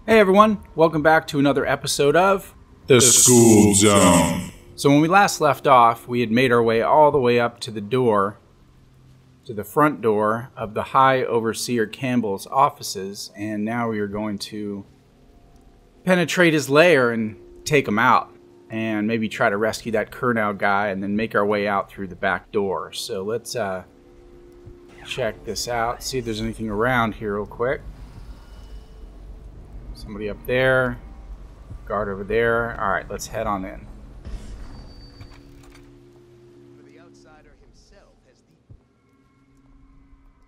Hey everyone, welcome back to another episode of The Skooled Zone. So when we last left off, we had made our way all the way up to the door, to the front door of the High Overseer Campbell's offices, and now we are going to penetrate his lair and take him out, and maybe try to rescue that Kurnow guy, and then make our way out through the back door. So let's check this out, see if there's anything around here real quick. Somebody up there, guard over there. All right, let's head on in.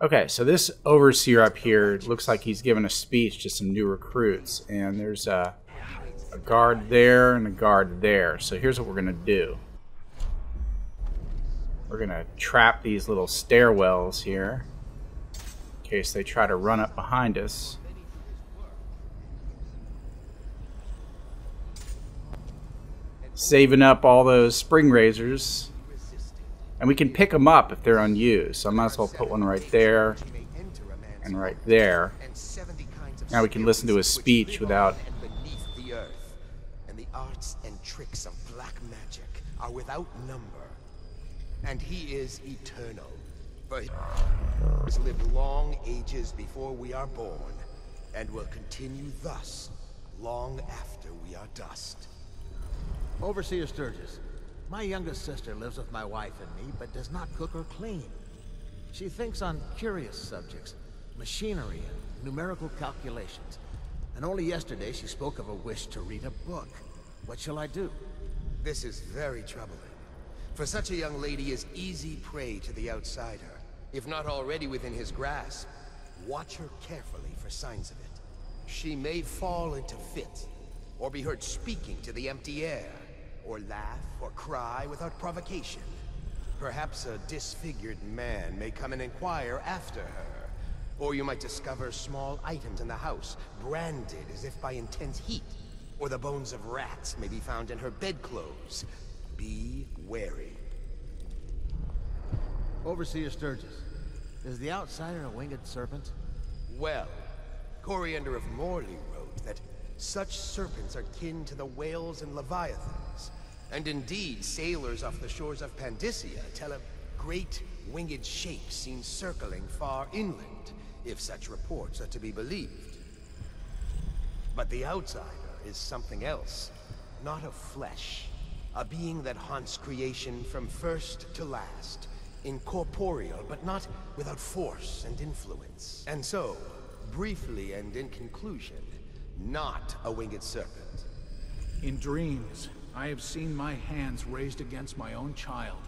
Okay, so this overseer up here looks like he's giving a speech to some new recruits, and there's a guard there and a guard there. So here's what we're gonna do. We're gonna trap these little stairwells here in case they try to run up behind us. Saving up all those spring razors, and we can pick them up if they're unused, so I might as well put one right there and right there. Now we can listen to his speech without and the arts and tricks of black magic are without number, and he is eternal, for he has lived long ages before we are born and will continue thus long after we are dust. Overseer Sturgis, my youngest sister lives with my wife and me, but does not cook or clean. She thinks on curious subjects, machinery and numerical calculations. And only yesterday she spoke of a wish to read a book. What shall I do? This is very troubling, for such a young lady is easy prey to the outsider. If not already within his grasp, watch her carefully for signs of it. She may fall into fits, or be heard speaking to the empty air, or laugh or cry without provocation. Perhaps a disfigured man may come and inquire after her, or you might discover small items in the house, branded as if by intense heat, or the bones of rats may be found in her bedclothes. Be wary. Overseer Sturgis, is the outsider a winged serpent? Well, Coriander of Morley wrote that such serpents are kin to the whales and leviathans, and indeed sailors off the shores of Pandysia tell of great winged shapes seen circling far inland, if such reports are to be believed. But the outsider is something else, not of flesh, a being that haunts creation from first to last, incorporeal but not without force and influence. And so, briefly and in conclusion, not a winged serpent. In dreams, I have seen my hands raised against my own child.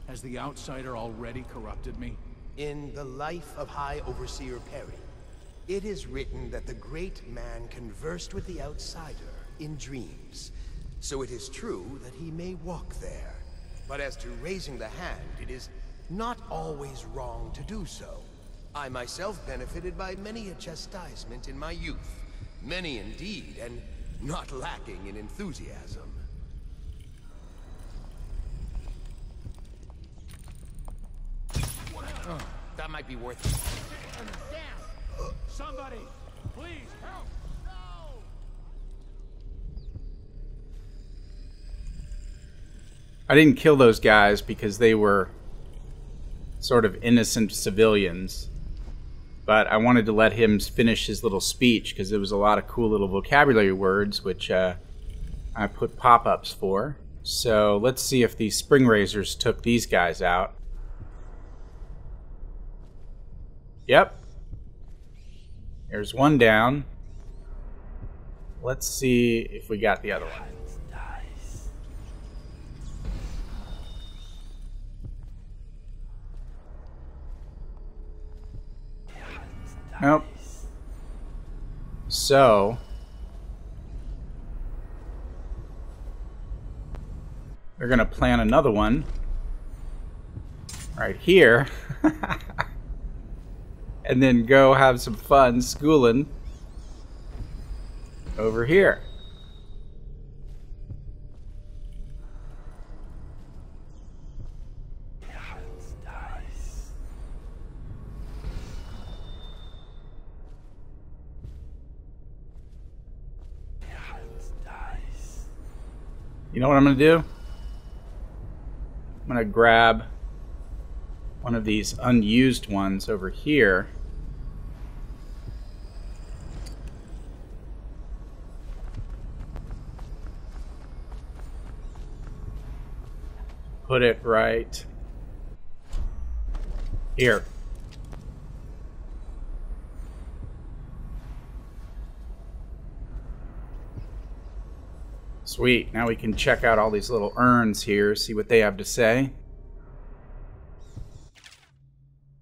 Has the outsider already corrupted me? In the life of High Overseer Perry, it is written that the great man conversed with the outsider in dreams. So it is true that he may walk there. But as to raising the hand, it is not always wrong to do so. I myself benefited by many a chastisement in my youth. Many indeed, and not lacking in enthusiasm. That might be worth it. Somebody, please help! No! I didn't kill those guys because they were sort of innocent civilians. But I wanted to let him finish his little speech because there was a lot of cool little vocabulary words which I put pop-ups for. So let's see if these spring razors took these guys out. Yep. There's one down. Let's see if we got the other one. Nope. So we're gonna plan another one right here and then go have some fun schooling over here. You know what I'm going to do? I'm going to grab one of these unused ones over here. Put it right here. Sweet. Now we can check out all these little urns here, see what they have to say.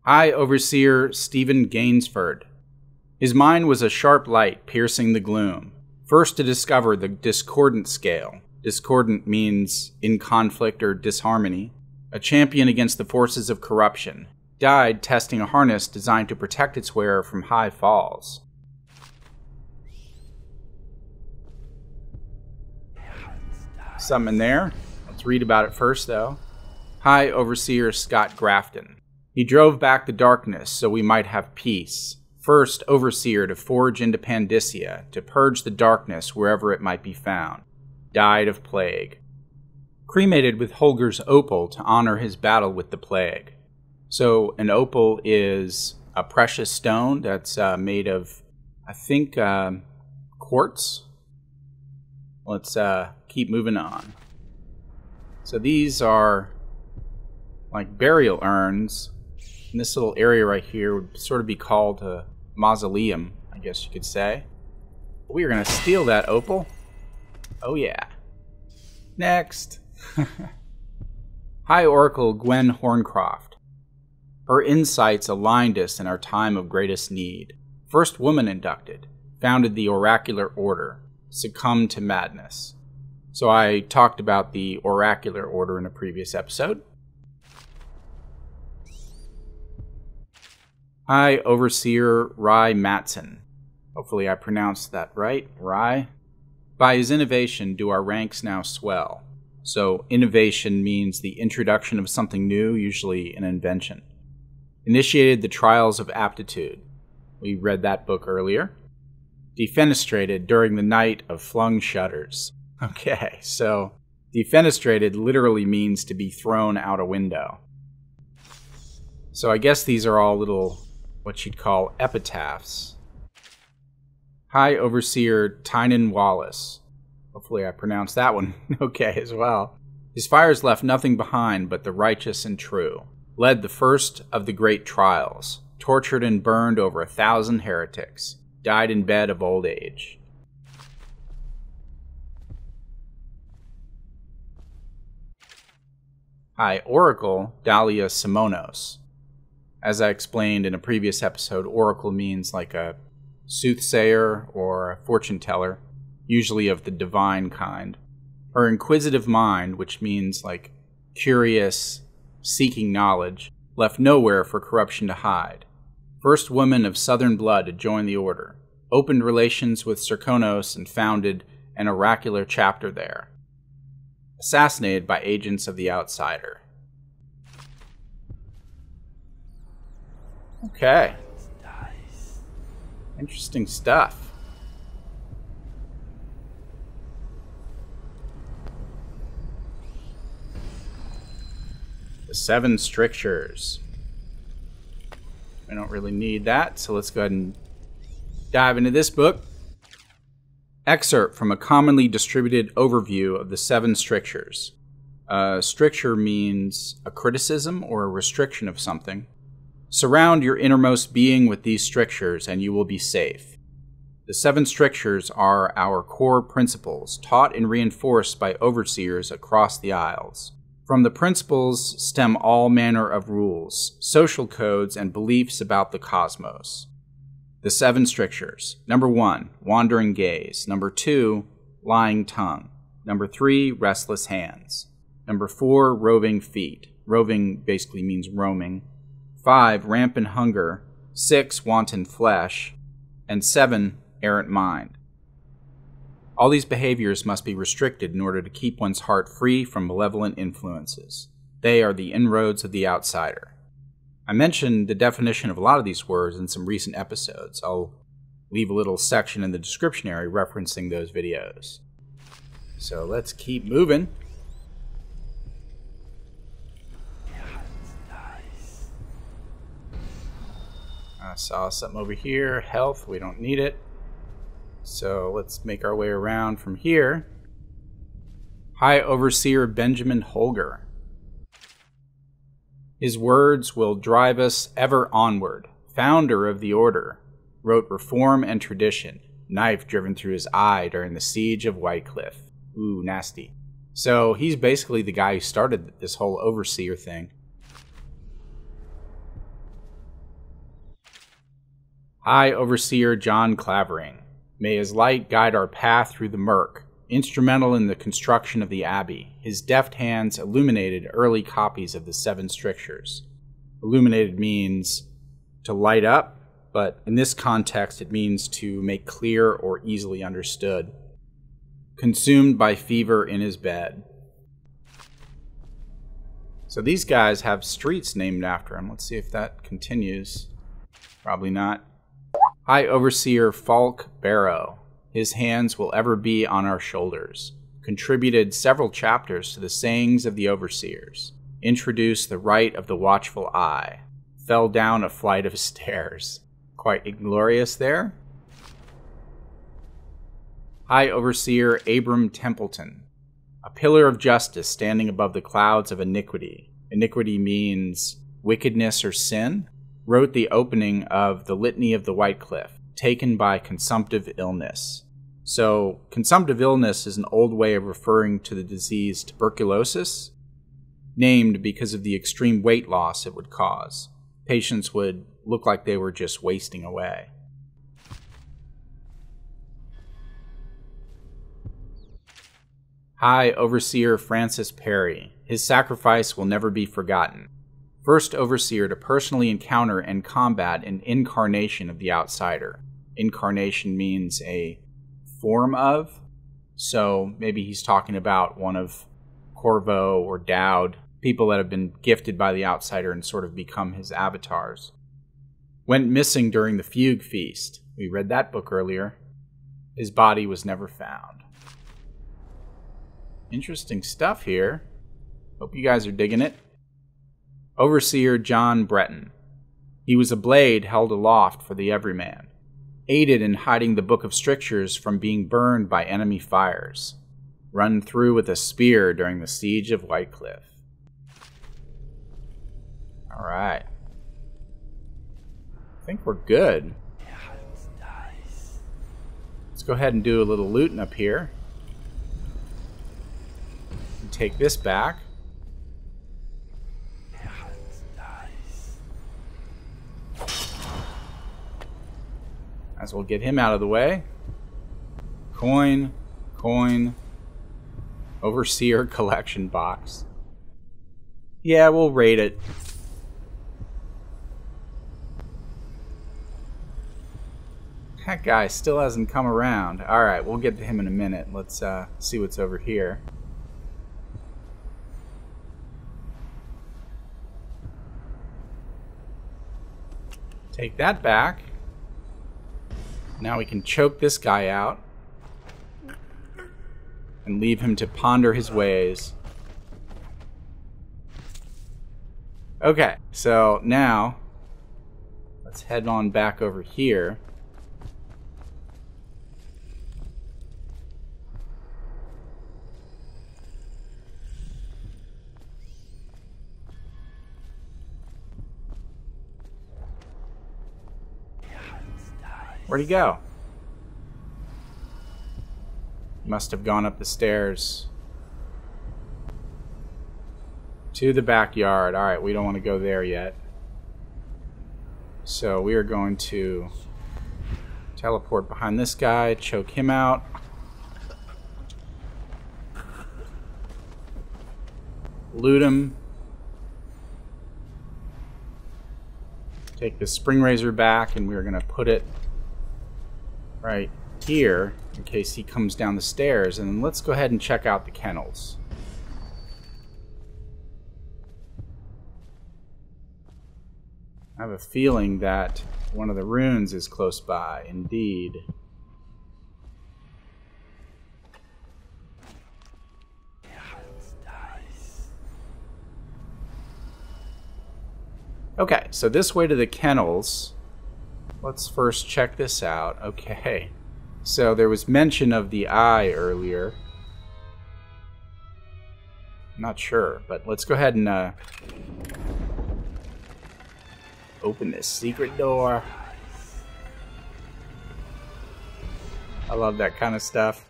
High Overseer Stephen GAINSFORD. His mind was a sharp light piercing the gloom. First to discover the discordant scale. Discordant means in conflict or disharmony. A champion against the forces of corruption. Died testing a harness designed to protect its wearer from high falls. Something in there. Let's read about it first, though. High Overseer Scott GRAFTON. He drove back the darkness so we might have peace. First Overseer to forge into Pandysia, to purge the darkness wherever it might be found. Died of plague. Cremated with HOLGER's opal to honor his battle with the plague. So an opal is a precious stone that's made of, I think, quartz. Let's keep moving on. So these are like burial urns. And this little area right here would sort of be called a mausoleum, I guess you could say. We are going to steal that opal. Oh yeah. Next. High Oracle GWEN HORNCROFT. Her insights aligned us in our time of greatest need. First woman inducted. Founded the Oracular Order. Succumbed to madness. So I talked about the Oracular Order in a previous episode. High Overseer RHYE MATTSON. Hopefully I pronounced that right. RHYE. By his innovation do our ranks now swell. So innovation means the introduction of something new, usually an invention. Initiated the trials of aptitude. We read that book earlier. Defenestrated during the night of flung shutters. Okay, so defenestrated literally means to be thrown out a window. So I guess these are all little, what you'd call epitaphs. High Overseer TYNAN WALLACE. Hopefully I pronounced that one okay as well. His fires left nothing behind but the righteous and true. Led the first of the great trials. Tortured and burned over 1,000 heretics. Died in bed of old age. High Oracle DALIA SOMONOS. As I explained in a previous episode, oracle means like a soothsayer or a fortune teller, usually of the divine kind. Her inquisitive mind, which means like curious, seeking knowledge, left nowhere for corruption to hide. First woman of southern blood to join the order. Opened relations with Serkonos and founded an oracular chapter there. Assassinated by agents of the outsider. Okay. Interesting stuff. The 7 strictures. I don't really need that, so let's go ahead and dive into this book. Excerpt from a commonly distributed overview of the 7 strictures. Stricture means a criticism or a restriction of something. Surround your innermost being with these strictures and you will be safe. The 7 strictures are our core principles, taught and reinforced by overseers across the Isles. From the principles stem all manner of rules, social codes, and beliefs about the cosmos. The 7 strictures. Number 1, wandering gaze. Number 2, lying tongue. Number 3, restless hands. Number 4, roving feet. Roving basically means roaming. 5, rampant hunger. 6, wanton flesh. And 7, errant mind. All these behaviors must be restricted in order to keep one's heart free from malevolent influences. They are the inroads of the outsider. I mentioned the definition of a lot of these words in some recent episodes. I'll leave a little section in the description area referencing those videos. So let's keep moving. I saw something over here. Health, we don't need it. So let's make our way around from here. High Overseer Benjamin HOLGER. His words will drive us ever onward. Founder of the order. Wrote Reform and Tradition. Knife driven through his eye during the siege of Whitecliff. Ooh, nasty. So he's basically the guy who started this whole overseer thing. High Overseer John Clavering. May his light guide our path through the murk. Instrumental in the construction of the Abbey, his deft hands illuminated early copies of the 7 strictures. Illuminated means to light up, but in this context it means to make clear or easily understood. Consumed by fever in his bed. So these guys have streets named after him. Let's see if that continues. Probably not. High Overseer Falk Barrow. His hands will ever be on our shoulders. Contributed several chapters to the sayings of the overseers. Introduced the right of the watchful eye. Fell down a flight of stairs. Quite inglorious there. High Overseer Abram Templeton. A pillar of justice standing above the clouds of iniquity. Iniquity means wickedness or sin. Wrote the opening of the Litany of the Whitecliff, taken by consumptive illness. So, consumptive illness is an old way of referring to the disease tuberculosis, named because of the extreme weight loss it would cause. Patients would look like they were just wasting away. High Overseer Francis Perry. His sacrifice will never be forgotten. First overseer to personally encounter and combat an incarnation of the outsider. Incarnation means a form of, so maybe he's talking about one of Corvo or Dowd, people that have been gifted by the outsider and sort of become his avatars. Went missing during the Fugue Feast. We read that book earlier. His body was never found. Interesting stuff here. Hope you guys are digging it. Overseer John Breton. He was a blade held aloft for the everyman. Aided in hiding the Book of Strictures from being burned by enemy fires. Run through with a spear during the siege of Whitecliff. Alright. I think we're good. Let's go ahead and do a little looting up here. And take this back. As we'll get him out of the way. Coin, coin, Overseer collection box. Yeah, we'll rate it. That guy still hasn't come around. Alright, we'll get to him in a minute. Let's see what's over here. Take that back. Now we can choke this guy out and leave him to ponder his ways. Okay, so now let's head on back over here. Where'd he go? Must have gone up the stairs to the backyard. Alright, we don't want to go there yet. So we are going to teleport behind this guy, choke him out. Loot him. Take the spring razor back, and we're going to put it right here in case he comes down the stairs. And then let's go ahead and check out the kennels. I have a feeling that one of the runes is close by. Indeed. Okay, so this way to the kennels. Let's first check this out. Okay, so there was mention of the eye earlier. Not sure, but let's go ahead and open this secret door. I love that kind of stuff.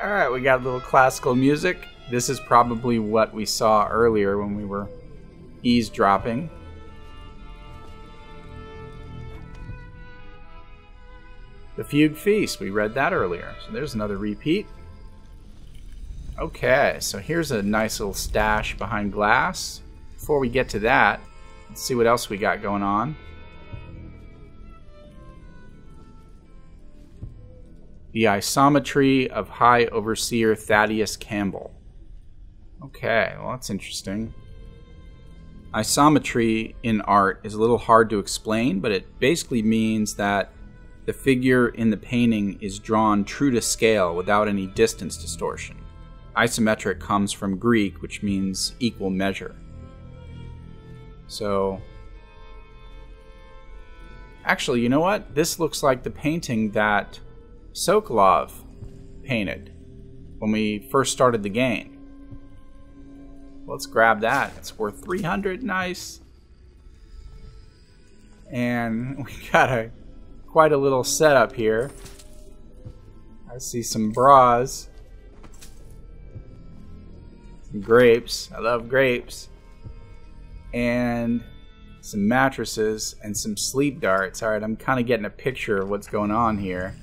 Alright, we got a little classical music. This is probably what we saw earlier when we were eavesdropping. The Fugue Feast, we read that earlier. So there's another repeat. Okay, so here's a nice little stash behind glass. Before we get to that, let's see what else we got going on. The isometry of High Overseer Thaddeus Campbell. Okay, well that's interesting. Isometry in art is a little hard to explain, but it basically means that the figure in the painting is drawn true to scale without any distance distortion. Isometric comes from Greek, which means equal measure. So, actually, you know what? This looks like the painting that Sokolov painted when we first started the game. Let's grab that. It's worth 300. Nice. And we got quite a little setup here. I see some bras. Some grapes. I love grapes. And some mattresses and some sleep darts. Alright, I'm kind of getting a picture of what's going on here.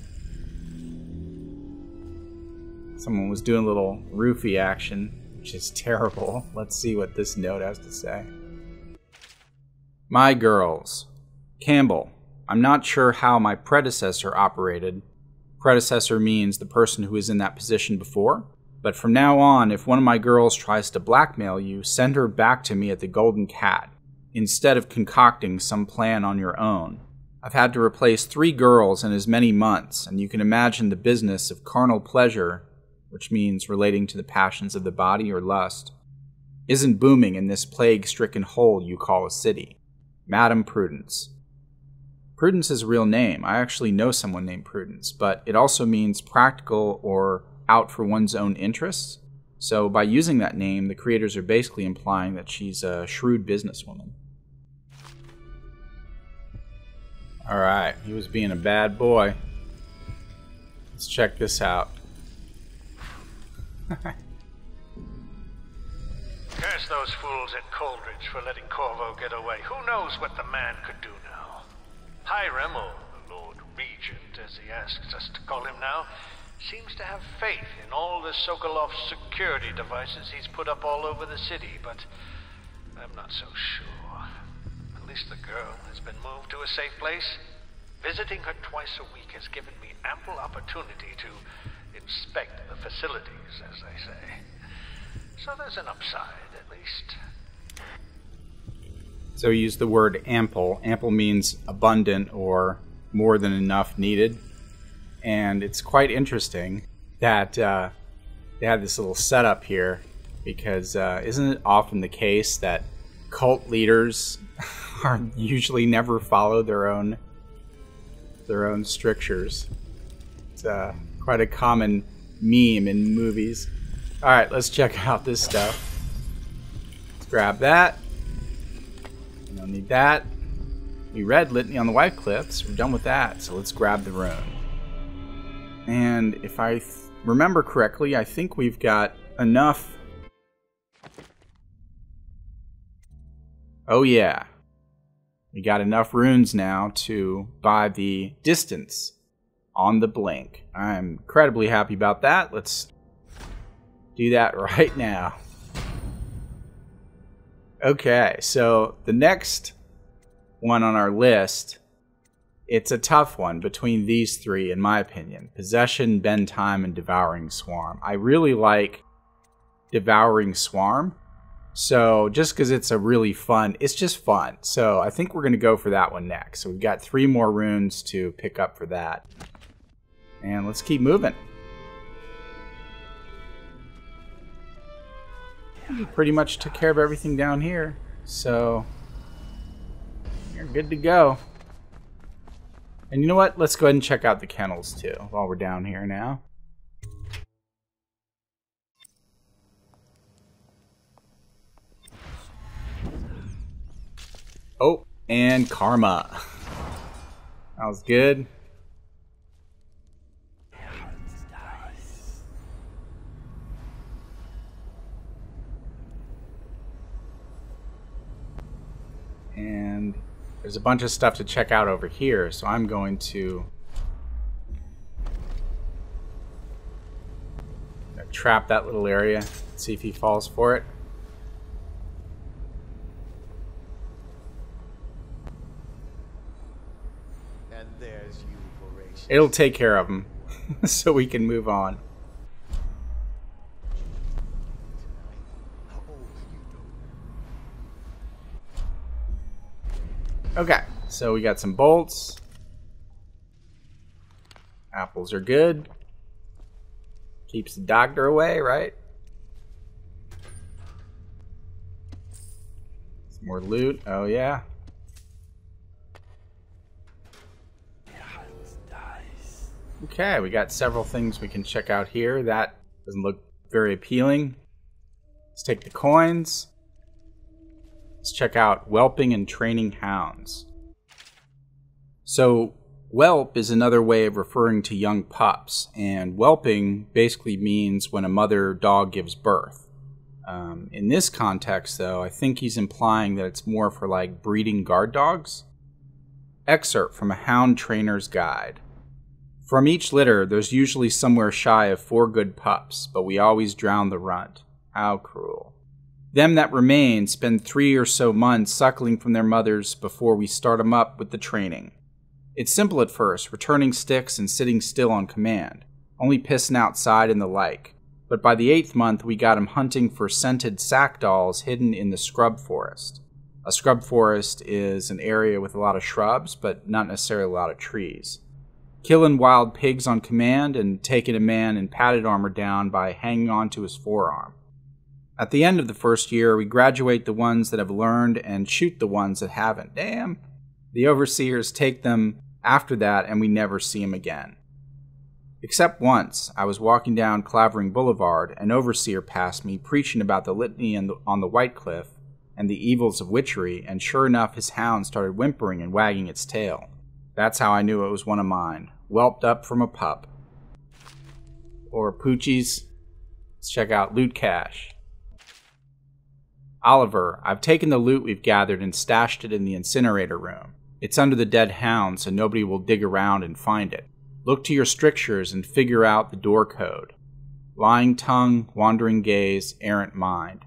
Someone was doing a little roofie action, which is terrible. Let's see what this note has to say. My girls. Campbell. I'm not sure how my predecessor operated. Predecessor means the person who was in that position before. But from now on, if one of my girls tries to blackmail you, send her back to me at the Golden Cat, instead of concocting some plan on your own. I've had to replace 3 girls in as many months, and you can imagine the business of carnal pleasure, which means relating to the passions of the body or lust, isn't booming in this plague-stricken hole you call a city. Madam Prudence. Prudence is a real name. I actually know someone named Prudence, but it also means practical or out for one's own interests. So by using that name, the creators are basically implying that she's a shrewd businesswoman. Alright, he was being a bad boy. Let's check this out. Curse those fools at Coldridge for letting Corvo get away. Who knows what the man could do now? Hiram, or the Lord Regent, as he asks us to call him now, seems to have faith in all the Sokolov security devices he's put up all over the city, but I'm not so sure. At least the girl has been moved to a safe place. Visiting her twice a week has given me ample opportunity to inspect the facilities, as they say. So there's an upside, at least. So he used the word ample. Ample means abundant or more than enough needed. And it's quite interesting that they have this little setup here, because isn't it often the case that cult leaders are usually never follow their own strictures? It's quite a common meme in movies. Alright, let's check out this stuff. Let's grab that. We don't need that. We read Litany on the White Cliffs. We're done with that, so let's grab the rune. And if I remember correctly, I think we've got enough. Oh yeah. We got enough runes now to buy the distance on the blink. I'm incredibly happy about that. Let's do that right now. Okay, so the next one on our list, it's a tough one between these 3, in my opinion. Possession, Bend Time, and Devouring Swarm. I really like Devouring Swarm. So just because it's it's just fun. So I think we're going to go for that one next. So we've got 3 more runes to pick up for that. And let's keep moving. We pretty much took care of everything down here, so you're good to go. And you know what? Let's go ahead and check out the kennels too while we're down here now. Oh, and karma. That was good. And there's a bunch of stuff to check out over here, so I'm going to trap that little area, see if he falls for it. And there's you, voracious. It'll take care of him, so we can move on. Okay, so we got some bolts. Apples are good. Keeps the doctor away, right? Some more loot. Oh, yeah. Okay, we got several things we can check out here. That doesn't look very appealing. Let's take the coins. Let's check out whelping and training hounds. So, whelp is another way of referring to young pups, and whelping basically means when a mother dog gives birth. In this context, though, I think he's implying that it's more for like breeding guard dogs. Excerpt from a hound trainer's guide. From each litter, there's usually somewhere shy of 4 good pups, but we always drown the runt. How cruel. Them that remain spend 3 or so months suckling from their mothers before we start them up with the training. It's simple at first, returning sticks and sitting still on command, only pissing outside and the like. But by the 8th month, we got 'em hunting for scented sack dolls hidden in the scrub forest. A scrub forest is an area with a lot of shrubs, but not necessarily a lot of trees. Killing wild pigs on command and taking a man in padded armor down by hanging onto his forearm. At the end of the first year, we graduate the ones that have learned and shoot the ones that haven't. Damn. The overseers take them after that, and we never see them again. Except once, I was walking down Clavering Boulevard, an overseer passed me preaching about the litany on the White Cliff and the evils of witchery, and sure enough, his hound started whimpering and wagging its tail. That's how I knew it was one of mine, whelped up from a pup. Or Poochie's. Let's check out loot cache. Oliver, I've taken the loot we've gathered and stashed it in the incinerator room. It's under the dead hound, so nobody will dig around and find it. Look to your strictures and figure out the door code. Lying tongue, wandering gaze, errant mind.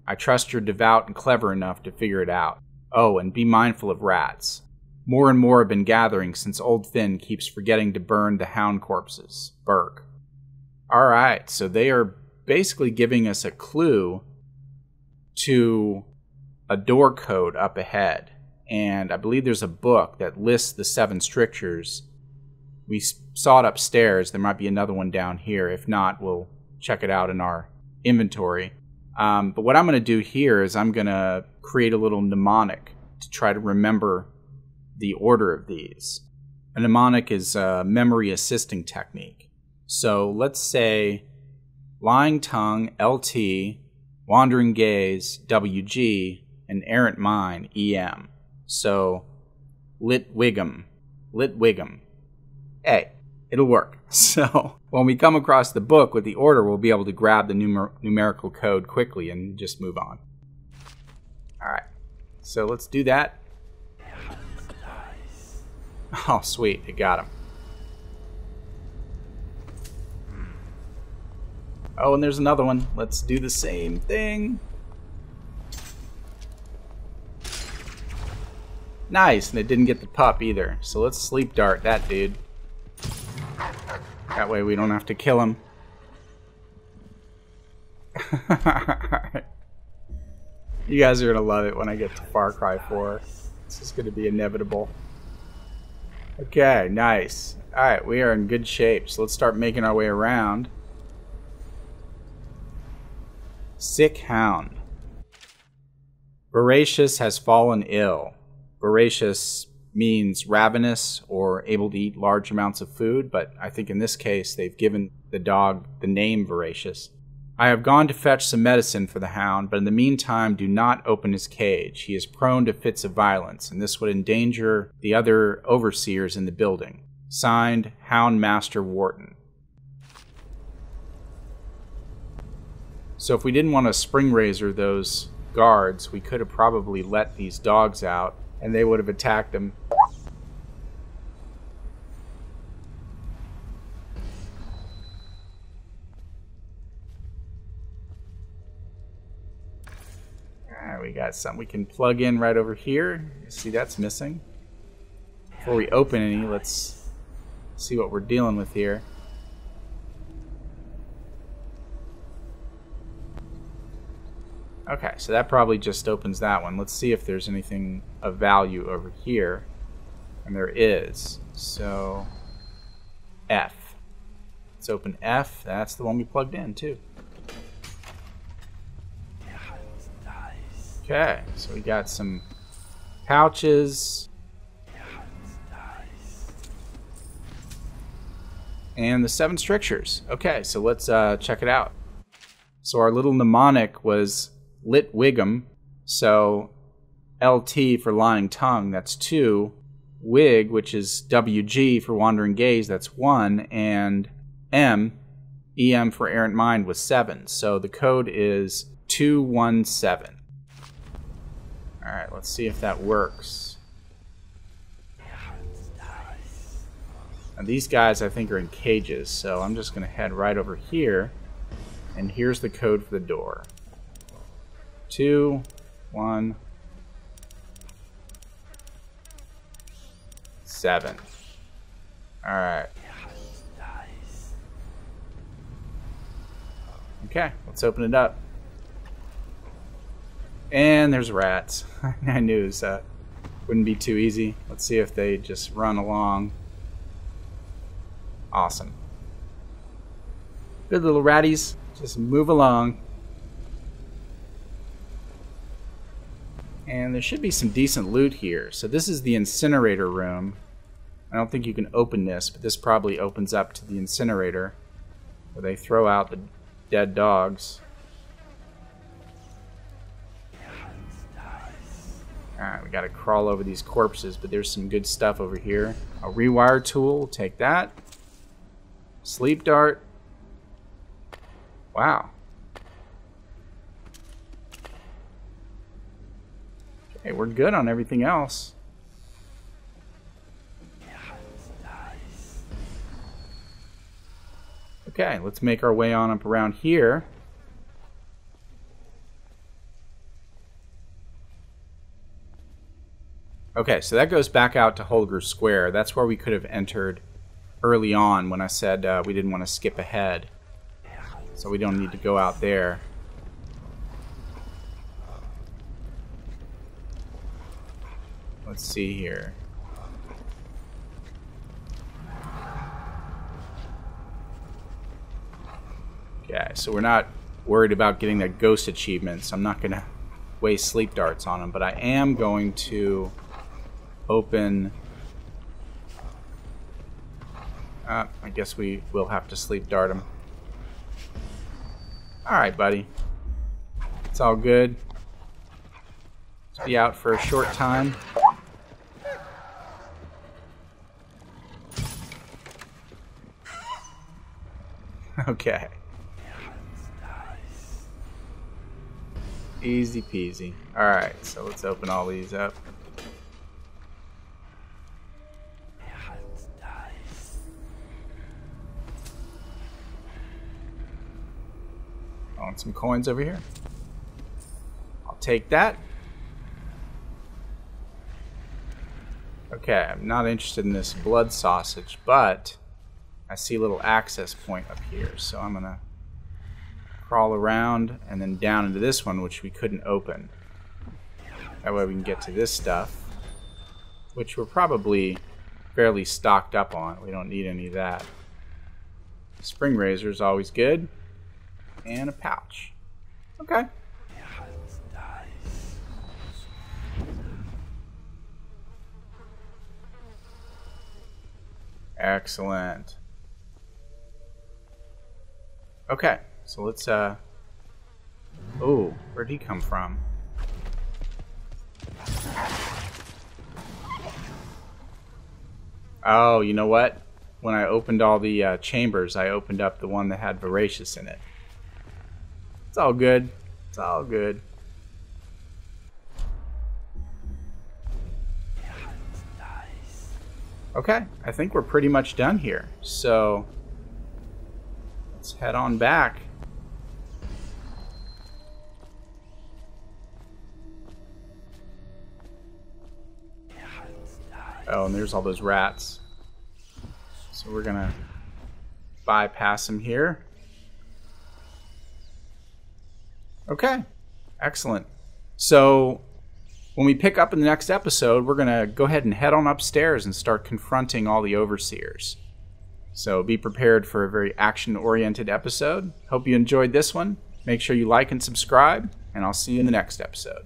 I trust you're devout and clever enough to figure it out. Oh, and be mindful of rats. More and more have been gathering since old Finn keeps forgetting to burn the hound corpses. Burke. Alright, so they are basically giving us a clue to a door code up ahead, and I believe there's a book that lists the 7 strictures. We saw it upstairs. There might be another one down here. If not, we'll check it out in our inventory. But what I'm going to do here is I'm going to create a little mnemonic to try to remember the order of these. A mnemonic is a memory assisting technique. So let's say lying tongue, LT, wandering gaze, WG, and errant mind, EM. So, lit wig'em. Hey, it'll work. So, when we come across the book with the order, we'll be able to grab the numerical code quickly and just move on. Alright, so let's do that. Oh, sweet, it got him. Oh, and there's another one. Let's do the same thing. Nice, and it didn't get the pup either. So let's sleep dart that dude. That way we don't have to kill him. You guys are going to love it when I get to Far Cry 4. This is going to be inevitable. Okay, nice. Alright, we are in good shape. So let's start making our way around. Sick hound. Voracious has fallen ill. Voracious means ravenous or able to eat large amounts of food, but I think in this case they've given the dog the name Voracious. I have gone to fetch some medicine for the hound, but in the meantime do not open his cage. He is prone to fits of violence, and this would endanger the other overseers in the building. Signed, Hound Master Wharton. So if we didn't want to spring razor those guards, we could have probably let these dogs out and they would have attacked them. Alright, we got some we can plug in right over here. See, that's missing. Before we open any, let's see what we're dealing with here. Okay, so that probably just opens that one. Let's see if there's anything of value over here. And there is. So, F. Let's open F. That's the one we plugged in, too. Okay, so we got some pouches. And the 7 strictures. Okay, so let's check it out. So our little mnemonic was Lit Wig'em, so LT for lying tongue, that's 2. Wig, which is WG for wandering gaze, that's 1. And EM for errant mind, was 7. So the code is 217. Alright, let's see if that works. Now these guys I think are in cages, so I'm just going to head right over here. And here's the code for the door. 2, 1, 7. Alright. Okay, let's open it up. And there's rats. I knew it wouldn't be too easy. Let's see if they just run along. Awesome. Good little ratties. Just move along. And there should be some decent loot here. So this is the incinerator room. I don't think you can open this, but this probably opens up to the incinerator where they throw out the dead dogs. Alright, we gotta crawl over these corpses, but there's some good stuff over here. A rewire tool, we'll take that. Sleep dart. Wow. Okay, we're good on everything else. Okay, let's make our way on up around here. Okay, so that goes back out to HOLGER Square. That's where we could have entered early on when I said we didn't want to skip ahead. So we don't need to go out there. Let's see here. Okay, so we're not worried about getting that ghost achievement, so I'm not going to waste sleep darts on them, but I am going to open... I guess we will have to sleep dart him. Alright, buddy. It's all good. Let's be out for a short time. Okay. Easy peasy. Alright, so let's open all these up. I want some coins over here. I'll take that. Okay, I'm not interested in this blood sausage, but I see a little access point up here, so I'm gonna crawl around and then down into this one, which we couldn't open. That way we can get to this stuff, which we're probably fairly stocked up on. We don't need any of that. Spring razor is always good. And a pouch. Okay. Excellent. Okay, so let's, oh, where'd he come from? Oh, you know what? When I opened all the chambers, I opened up the one that had Voracious in it. It's all good. It's all good. Okay, I think we're pretty much done here. So let's head on back. Oh, and there's all those rats. So we're gonna bypass them here. Okay, excellent. So when we pick up in the next episode, we're going to go ahead and head on upstairs and start confronting all the overseers. So be prepared for a very action-oriented episode. Hope you enjoyed this one. Make sure you like and subscribe, and I'll see you in the next episode.